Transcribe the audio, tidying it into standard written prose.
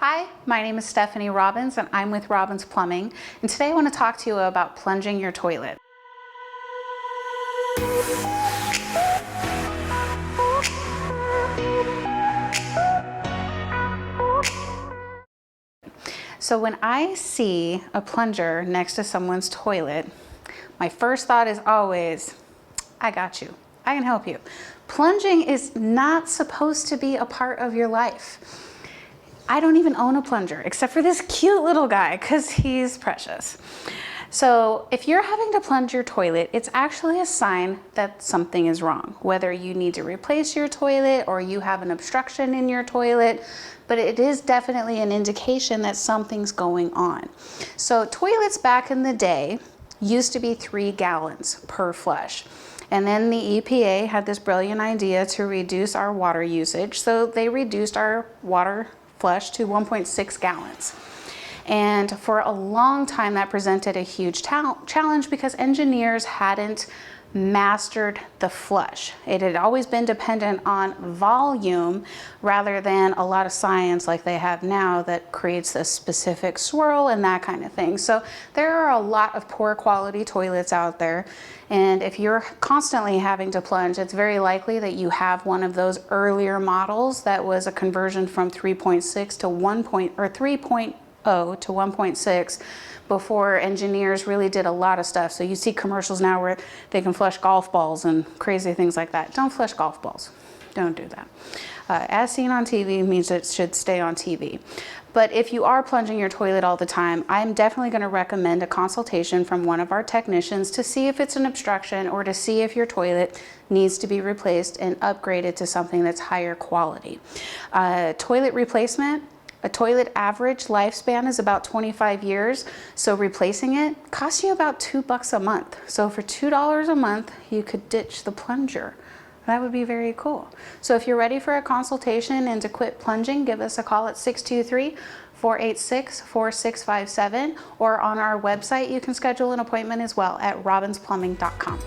Hi, my name is Stephanie Robbins and I'm with Robbins Plumbing, and today I want to talk to you about plunging your toilet. So when I see a plunger next to someone's toilet, my first thought is always, I got you. I can help you. Plunging is not supposed to be a part of your life. I don't even own a plunger, except for this cute little guy, because he's precious. So if you're having to plunge your toilet, it's actually a sign that something is wrong. Whether you need to replace your toilet or you have an obstruction in your toilet, but it is definitely an indication that something's going on. So toilets back in the day used to be 3 gallons per flush. And then the EPA had this brilliant idea to reduce our water usage. So they reduced our water flush to 1.6 gallons. And for a long time that presented a huge challenge because engineers hadn't mastered the flush. It had always been dependent on volume rather than a lot of science like they have now that creates a specific swirl and that kind of thing. So there are a lot of poor quality toilets out there, and if you're constantly having to plunge, it's very likely that you have one of those earlier models that was a conversion from 3.6 to 3.0 to 1.6 before engineers really did a lot of stuff. So you see commercials now where they can flush golf balls and crazy things like that. Don't flush golf balls. Don't do that. As seen on TV means it should stay on TV. But if you are plunging your toilet all the time, I'm definitely going to recommend a consultation from one of our technicians to see if it's an obstruction or to see if your toilet needs to be replaced and upgraded to something that's higher quality. Toilet replacement. A toilet average lifespan is about 25 years, so replacing it costs you about $2 a month. So for $2 a month, you could ditch the plunger. That would be very cool. So if you're ready for a consultation and to quit plunging, give us a call at 623-486-4657, or on our website, you can schedule an appointment as well at robbinsplumbing.com.